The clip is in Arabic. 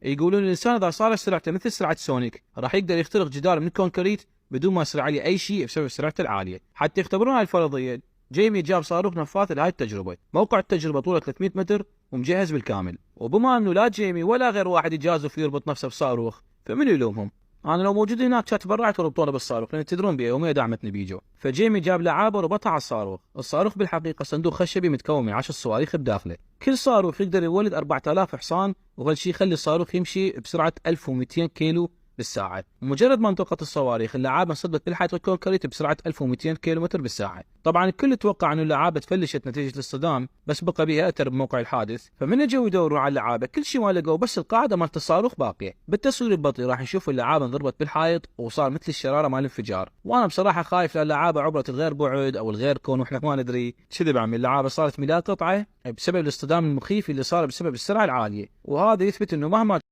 يقولون الانسان اذا صار سرعته مثل سرعه سونيك راح يقدر يخترق جدار من الكونكريت بدون ما يصير عليه اي شيء بسبب سرعته العاليه. حتى يختبرون هاي الفرضيه جيمي جاب صاروخ نفاث لهاي التجربه. موقع التجربه طوله 300 متر ومجهز بالكامل، وبما انه لا جيمي ولا غير واحد يجازف يربط نفسه بصاروخ فمن يلومهم؟ انا لو موجود هناك كنت تبرعت وربطونا بالصاروخ، لان تدرون بيوميه دعمتني بيجو. فجيمي جاب لعابه وربطها على الصاروخ. الصاروخ بالحقيقه صندوق خشبي متكون من 10 صواريخ بداخله. كل صاروخ يقدر يولد 4000 حصان، وهالشيء يخلي الصاروخ يمشي بسرعه 1200 كيلو بالساعة. ومجرد ما انطلقت الصواريخ اللعابة انصدمت بالحيط الكونكريت بسرعة 1200 كيلومتر بالساعة. طبعا الكل توقع انه اللعابة تفلشت نتيجة الاصطدام، بس بقى بها اثر بموقع الحادث. فمن اجوا يدوروا على اللعابة كل شيء ما لقوا، بس القاعدة مالت الصاروخ باقية. بالتصوير البطيء راح نشوف اللعابة انضربت بالحائط وصار مثل الشرارة مال الانفجار. وانا بصراحة خايف لان اللعابة عبرت الغير بعد او الغير كون واحنا ما ندري. كذب عمي، اللعابة صارت ميلاد قطعة بسبب الاصطدام المخيف اللي صار بسبب السرعة العالية. وهذا يثبت انه مهما